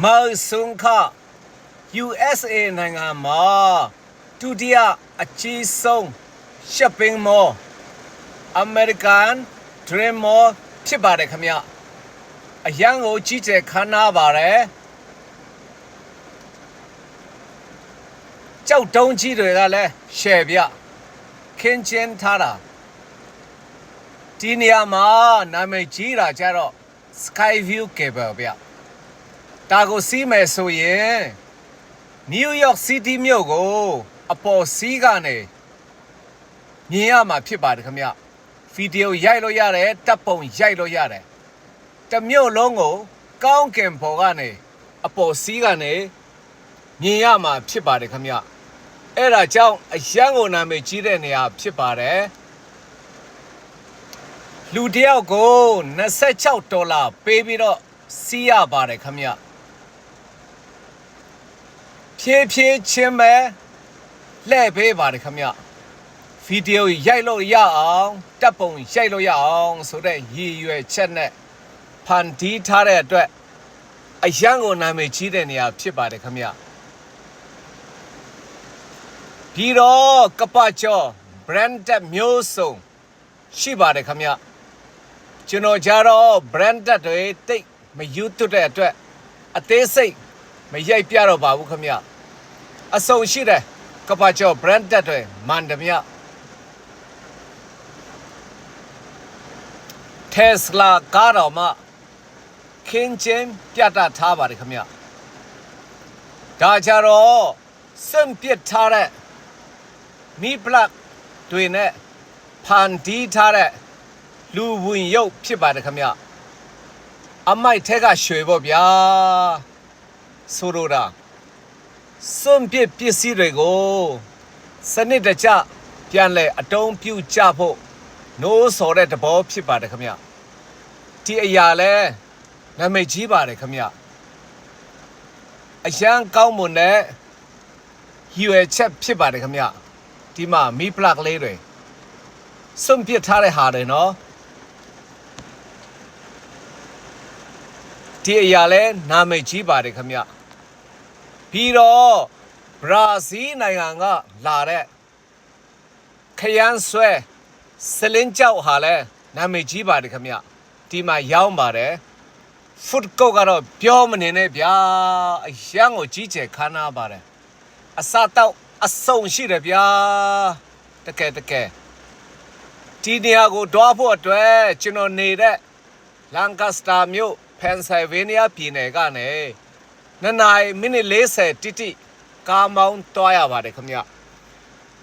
မေဆုံခ USA နိုင်ငံမှာဒုတိယအကြီးဆုံး shopping mall American Dream Mall ဖြစ်ပါတယ်ခင်ဗျအရန်ကိုကြီးကျယ်ခမ်းနားပါတယ်ကြောက်တုံးကြီးတွေကလည်းရှယ်ပြခင်းကျင်းထားတာဒီနေရာမှာနာမည်ကြီးတာကြတော့ Skyview Cable ဗျဒါကိုစီးမယ်ဆိုရင် New York City မြို့ကိုအပေါ်စီးကနေမြင်ရမှာဖြစ်ပါတယ်ခင်ဗျဗီဒီယိုရိုက်လို့ရတယ်တပ်ပုံရိုက်လို့ရတယ်တမြို့လုံးကိုကောင်းကင်ပေါ်ကနေအပေါ်စီးကနေမြင်ရမှာဖြစ်ပါတယ်ခင်ဗျအဲ့ဒါကြောင့်အရန်ကိုနာမည်ကြီးတဲ့နေရာဖြစ်ပါတယ်လူတယောက်ကို$26ပေးပြီးတော့စီးရပါတယ်ခင်ဗျဖြည်းဖြည်းချင်းပဲလှည့်ပေးပါတယ်ခင်ဗျဗီဒီယိုရိုက်လို့ရအောင်တပ်ပုံရိုက်လို့ရအောင်ဆိုတဲ့ရည်ရွယ်ချက်နဲ့ဖန်တီးထားတဲ့အတွက်အရန်ကိုနာမည်ကြီးတဲ့နေရာဖြစ်ပါတယ်ခင်ဗျပြီးတော့ကပကျော် branded မျိုးစုံရှိပါတယ်ခင်ဗျကျွန်တော်ကြတော့ branded တွေတိတ်မယူသွတ်တဲ့အတွက်အသေးစိတ်မရိုက်ပြတော့ပါဘူးခင်ဗျအစုံရှိတယ်ကပကျော် branded တွေမန္တမြTesla ကားတော်မှခင်းကျင်းပြတ်ထားပါတယ်ခင်ဗျဒါကြတော့စွန့်ပစ်ထားတဲ့မီးပလတ်တွေနဲ့ဖန်တီးထားတဲ့လူဝင်ရုပ်ဖြစ်ပါတယ်ခင်ဗျအမိုက်ထက်ကရွှေပေါ့ဗျာဆိုလိုတာစွန့်ပစ်ပစ္စည်းတွေကိုစနစ်တကျပြန်လဲအတုံးပြုကြဖို့နိုးစော်တဲ့သဘောဖြစ်ပါတယ်ခင်ဗျဒီအရာလဲနာမည်ကြီးပါတယ်ခင်ဗျအရန်ကောင်းမွန်တဲ့ရွယ်ချက်ဖြစ်ပါတယ်ခင်ဗျဒီမှာမီးပလတ်လေးတွေစွန့်ပစ်ထားတဲ့ဟာတွေနော်ဒီအရာလဲနာမည်ကြီးပါတယ်ခင်ဗျပြီးတော့ဘရာဇီးနိုင်ငံကလာတဲ့ခရမ်းဆွဲစလင်းကြောက်ဟာလဲနာမည်ကြီးပါတယ်ခင်ဗျဒီမှာရောင်းပါတယ်ဖုတ်ကောကတော့ပြောမနေနဲ့ဗျာအရန်ကိုကြီးကျယ်ခမ်းနားပါတယ်အစားတောက်အဆုံရှိတယ်ဗျာတကယ်ဒီနေရာကိုတွားဖို့အတွက်ကျွန်တော်နေတဲ့လန်ကစတာမြို့ပန်ဆယ်ဗေးနီးယားပြည်နယ်ကနေ2နာရီမိနစ်40တိတိကားမောင်းတွားရပါတယ်ခင်ဗျ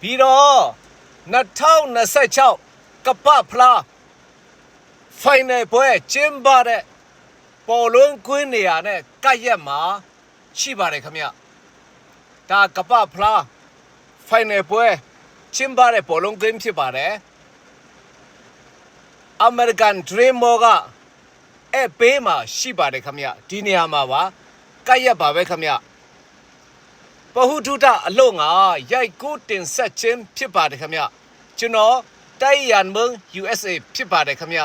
ပြီးတော့2026ကပဖလားဖိုင်နယ်ပွဲကျင်းပတဲ့ပေါ်လွန်းကွင်းနေရာနဲ့ကပ်ရက်မှာရှိပါတယ်ခင်ဗျဒါကပဖလားဖိုင်နယ်ပွဲကျင်းပတဲ့ပေါ်လွန်းကွင်းဖြစ်ပါတယ် American Dream Mall ကအဲ့ပေးမှာရှိပါတယ်ခင်ဗျဒီနေရာမှာပါကပ်ရက်ပါပဲခင်ဗျပဟုထုတအလို့ငါရိုက်ကူးတင်ဆက်ခြင်းဖြစ်ပါတယ်ခင်ဗျကျွန်တော်တိုင်ယန်မွန် USA ဖြစ်ပါတယ်ခင်ဗျ